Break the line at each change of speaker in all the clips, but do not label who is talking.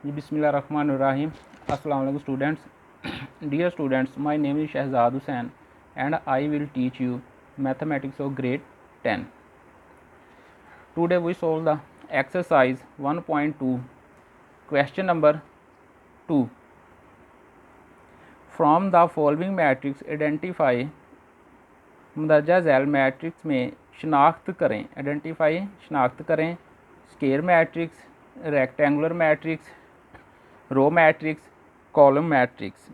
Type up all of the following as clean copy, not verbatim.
जी बिस्मिल्लाहिर्रहमानिर्रहीम। अस्सलाम वालेकुम students. Dear students, my name is Shahzad Hussain and I will teach you mathematics of grade 10. Today we solve the exercise 1.2 question number 2. From the following matrix identify मुंदरजा झैल matrix में शनाख्त करें। Identify शनाख्त करें square matrix, rectangular matrix, row matrix, column matrix,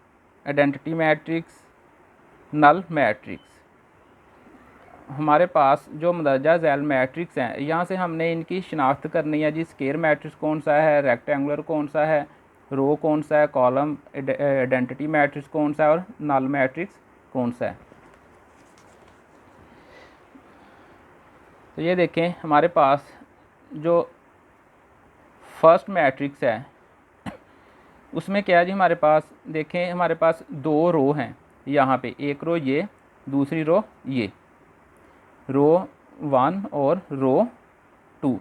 identity matrix, null matrix. हमारे पास जो मुंदरजा झैल मैट्रिक्स हैं, यहाँ से हमने इनकी शनाख्त करनी है जी। स्क्वायर मैट्रिक्स कौन सा है, रेक्टेंगुलर कौन सा है, रो कौन सा है, कॉलम आइडेंटिटी मैट्रिक्स कौन सा है और नल मैट्रिक्स कौन सा है। तो ये देखें, हमारे पास जो फर्स्ट मैट्रिक्स है उसमें क्या है जी, हमारे पास देखें, हमारे पास दो रो हैं यहाँ पे, एक रो ये, दूसरी रो ये, रो 1 और रो 2।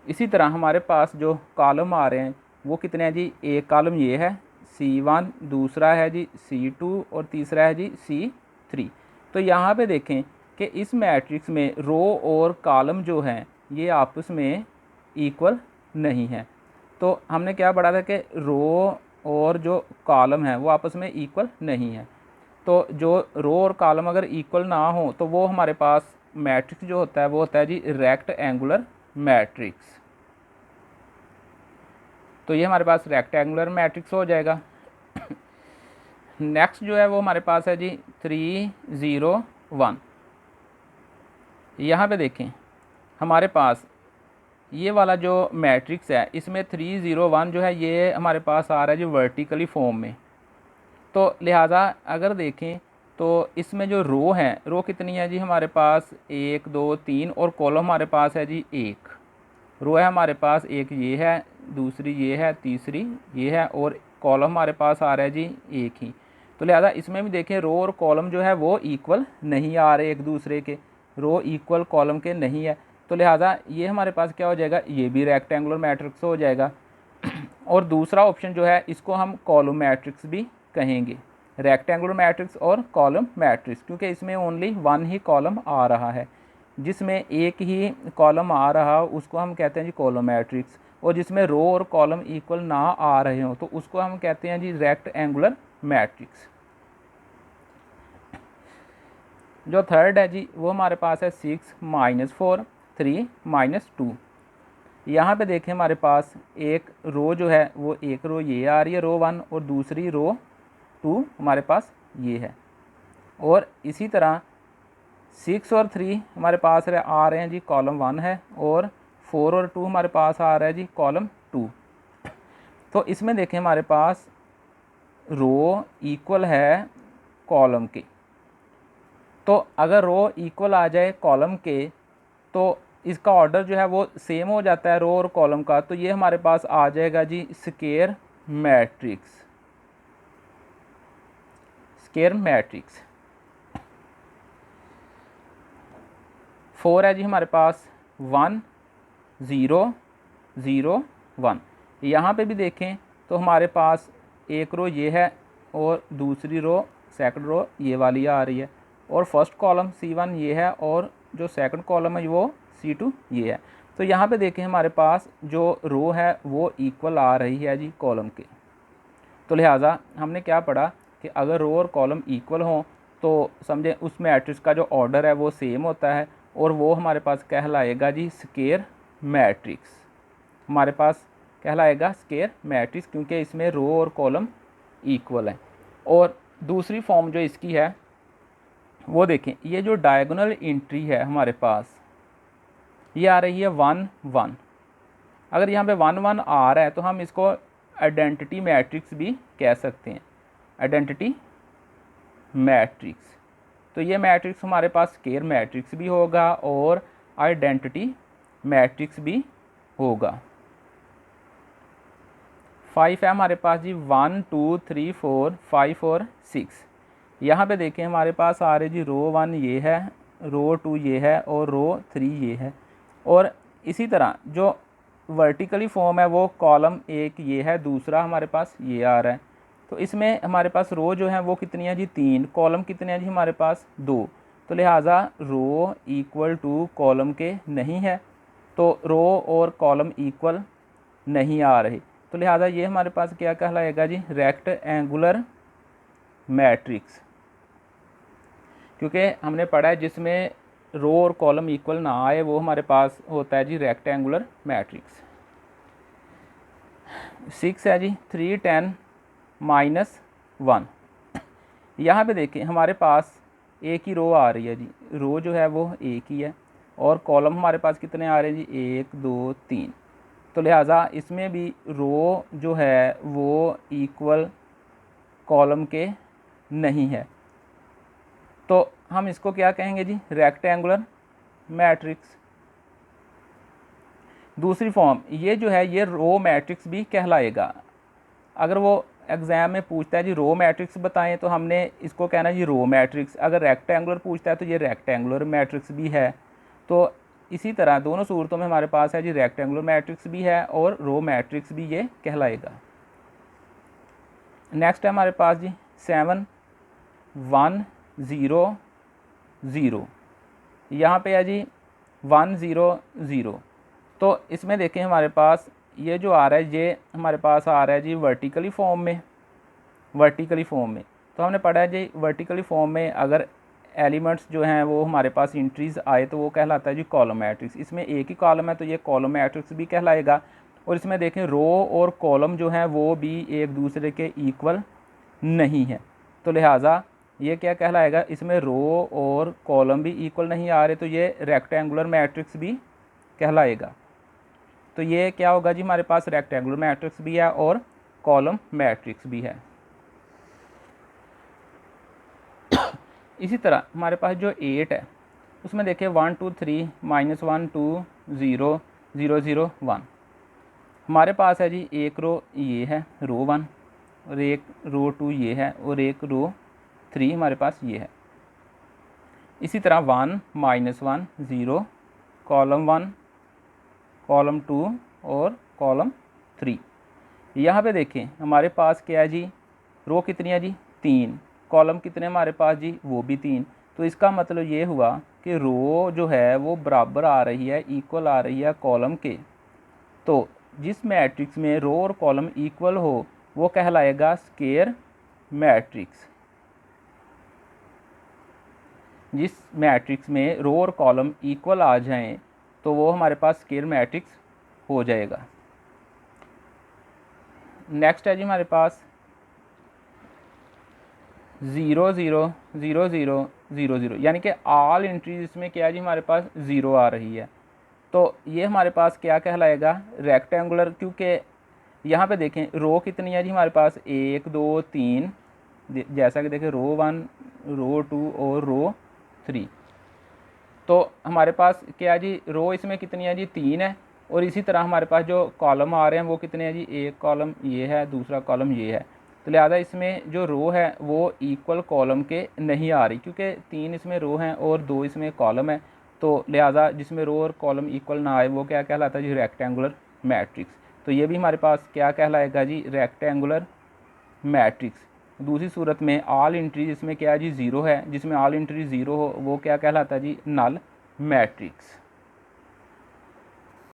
इसी तरह हमारे पास जो कॉलम आ रहे हैं वो कितने हैं जी, एक कॉलम ये है C1, दूसरा है जी C2 और तीसरा है जी C3। तो यहाँ पे देखें कि इस मैट्रिक्स में रो और कॉलम जो हैं ये आपस में इक्वल नहीं है। तो हमने क्या पढ़ा था कि रो और जो कॉलम है वो आपस में इक्वल नहीं है। तो जो रो और कॉलम अगर इक्वल ना हो तो वो हमारे पास मैट्रिक्स जो होता है वो होता है जी रेक्टेंगुलर मैट्रिक्स। तो ये हमारे पास रेक्टेंगुलर मैट्रिक्स हो जाएगा। नेक्स्ट जो है वो हमारे पास है जी 3 0 1। यहाँ पे देखें, हमारे पास ये वाला जो मैट्रिक्स है इसमें 3 0 1 जो है ये हमारे पास आ रहा है जी वर्टिकली फॉर्म में। तो लिहाजा अगर देखें तो इसमें जो रो है, रो कितनी है जी हमारे पास 1 2 3 और कॉलम हमारे पास है जी एक। रो है हमारे पास एक ये है, दूसरी ये है, तीसरी ये है और कॉलम हमारे पास आ रहा है जी एक ही। तो लिहाजा इसमें भी देखें रो और कॉलम जो है वो इक्वल नहीं आ रहे एक दूसरे के, रो इक्वल कॉलम के नहीं है। तो लिहाजा ये हमारे पास क्या हो जाएगा, ये भी रेक्टेंगुलर मैट्रिक्स हो जाएगा। और दूसरा ऑप्शन जो है इसको हम कॉलम मैट्रिक्स भी कहेंगे, रेक्टेंगुलर मैट्रिक्स और कॉलम मैट्रिक्स, क्योंकि इसमें ओनली वन ही कॉलम आ रहा है। जिसमें एक ही कॉलम आ रहा उसको हम कहते हैं जी कॉलम मैट्रिक्स, और जिसमें रो और कॉलम इक्वल ना आ रहे हो तो उसको हम कहते हैं जी रेक्टेंगुलर मैट्रिक्स। जो थर्ड है जी वो हमारे पास है 6 -4 3 -2। यहाँ पे देखें हमारे पास एक रो जो है वो एक रो ये आ रही है रो 1 और दूसरी रो 2 हमारे पास ये है। और इसी तरह 6 और 3 हमारे पास आ रहे हैं जी कॉलम 1 है और 4 और 2 हमारे पास आ रहा है जी कॉलम 2। तो इसमें देखें हमारे पास रो इक्वल है कॉलम के। तो अगर रो इक्वल आ जाए कॉलम के तो इसका ऑर्डर जो है वो सेम हो जाता है रो और कॉलम का। तो ये हमारे पास आ जाएगा जी स्क्वायर मैट्रिक्स। स्क्वायर मैट्रिक्स 4 है जी हमारे पास 1 0 0 1। यहाँ पे भी देखें तो हमारे पास एक रो ये है और दूसरी रो सेकंड रो ये वाली आ रही है, और फर्स्ट कॉलम C1 ये है और जो सेकंड कॉलम है वो C2 ये है। तो यहाँ पे देखें हमारे पास जो रो है वो इक्वल आ रही है जी कॉलम के। तो लिहाजा हमने क्या पढ़ा कि अगर रो और कॉलम इक्वल हों तो समझें उस मैट्रिक्स का जो ऑर्डर है वो सेम होता है और वो हमारे पास कहलाएगा जी स्क्वायर मैट्रिक्स। हमारे पास कहलाएगा स्क्वायर मैट्रिक्स क्योंकि इसमें रो और कॉलम इक्वल है। और दूसरी फॉर्म जो इसकी है वो देखें, ये जो डायगोनल एंट्री है हमारे पास ये आ रही है 1 1। अगर यहाँ पे 1 1 आ रहा है तो हम इसको आइडेंटिटी मैट्रिक्स भी कह सकते हैं, आइडेंटिटी मैट्रिक्स। तो ये मैट्रिक्स हमारे पास स्क्वायर मैट्रिक्स भी होगा और आइडेंटिटी मैट्रिक्स भी होगा। 5 है हमारे पास जी 1 2 3 4 5 और 6। यहाँ पे देखें हमारे पास आ रहे जी रो 1 ये है, रो 2 ये है और रो 3 ये है। और इसी तरह जो वर्टिकली फॉर्म है वो कॉलम एक ये है, दूसरा हमारे पास ये आ रहा है। तो इसमें हमारे पास रो जो है वो कितनी है जी 3, कॉलम कितने हैं जी हमारे पास 2। तो लिहाजा रो इक्वल टू कॉलम के नहीं है, तो रो और कॉलम इक्वल नहीं आ रहे, तो लिहाजा ये हमारे पास क्या कहलाएगा जी रेक्ट एंगुलर मैट्रिक्स। क्योंकि हमने पढ़ा है जिसमें रो और कॉलम इक्वल ना आए वो हमारे पास होता है जी रेक्टेंगुलर मैट्रिक्स। 6 है जी 3 10 -1। यहाँ पे देखिए हमारे पास एक ही रो आ रही है जी, रो जो है वो एक ही है, और कॉलम हमारे पास कितने आ रहे हैं जी 1 2 3। तो लिहाजा इसमें भी रो जो है वो इक्वल कॉलम के नहीं है, तो हम इसको क्या कहेंगे जी रेक्टेंगुलर मैट्रिक्स। दूसरी फॉर्म ये जो है ये रो मैट्रिक्स भी कहलाएगा। अगर वो एग्ज़ाम में पूछता है जी रो मैट्रिक्स बताएं तो हमने इसको कहना है जी रो मैट्रिक्स। अगर रेक्टेंगुलर पूछता है तो ये रेक्टेंगुलर मैट्रिक्स भी है। तो इसी तरह दोनों सूरतों में हमारे पास है जी रेक्टेंगुलर मैट्रिक्स भी है और रो मैट्रिक्स भी ये कहलाएगा। नेक्स्ट है हमारे पास जी 7 1 0 0। यहाँ पे है जी 1 0 0। तो इसमें देखें हमारे पास ये जो आ रहा है ये हमारे पास आ रहा है जी वर्टिकली फॉर्म में। तो हमने पढ़ा है जी वर्टिकली फॉर्म में अगर एलिमेंट्स जो हैं वो हमारे पास इंट्रीज आए तो वो कहलाता है जी कॉलम मैट्रिक्स। इसमें एक ही कॉलम है तो ये कॉलम मैट्रिक्स भी कहलाएगा। और इसमें देखें रो और कॉलम जो हैं वो भी एक दूसरे के इक्वल नहीं है, तो लिहाजा ये क्या कहलाएगा, इसमें रो और कॉलम भी इक्वल नहीं आ रहे तो ये रेक्टेंगुलर मैट्रिक्स भी कहलाएगा। तो ये क्या होगा जी हमारे पास रेक्टेंगुलर मैट्रिक्स भी है और कॉलम मैट्रिक्स भी है। इसी तरह हमारे पास जो 8 है उसमें देखिए 1 2 3 -1 2 0 0 0 1। हमारे पास है जी एक रो ये है रो 1 और एक रो 2 ये है और एक रो 3 हमारे पास ये है। इसी तरह 1 -1 0 कॉलम 1 कॉलम 2 और कॉलम 3। यहाँ पे देखें हमारे पास क्या है जी रो कितनी है जी 3, कॉलम कितने हमारे पास जी वो भी 3। तो इसका मतलब ये हुआ कि रो जो है वो बराबर आ रही है, इक्वल आ रही है कॉलम के। तो जिस मैट्रिक्स में रो और कॉलम इक्वल हो वो कहलाएगा स्क्वायर मैट्रिक्स। जिस मैट्रिक्स में रो और कॉलम इक्वल आ जाएं तो वो हमारे पास स्क्वायर मैट्रिक्स हो जाएगा। नेक्स्ट है जी हमारे पास 0 0 0 0 0 0, यानी कि ऑल एंट्रीज इसमें क्या है जी हमारे पास 0 आ रही है। तो ये हमारे पास क्या कहलाएगा रेक्टेंगुलर, क्योंकि यहाँ पे देखें रो कितनी है जी हमारे पास 1 2 3, जैसा कि देखें रो 1 रो 2 और रो 3। तो हमारे पास क्या है जी रो इसमें कितनी है जी 3 है, और इसी तरह हमारे पास जो कॉलम आ रहे हैं वो कितने हैं जी, एक कॉलम ये है दूसरा कॉलम ये है। तो लिहाजा इसमें जो रो है वो इक्वल कॉलम के नहीं आ रही, क्योंकि 3 इसमें रो हैं और 2 इसमें कॉलम है। तो लिहाजा जिसमें रो और कॉलम इक्वल ना आए वो क्या कहलाता है जी रेक्टेंगुलर मैट्रिक्स। तो ये भी हमारे पास क्या कहलाएगा जी रेक्टेंगुलर मैट्रिक्स। दूसरी सूरत में ऑल एंट्रीज इसमें क्या है जी 0 है, जिसमें ऑल एंट्री 0 हो वो क्या कहलाता है जी नल मैट्रिक्स।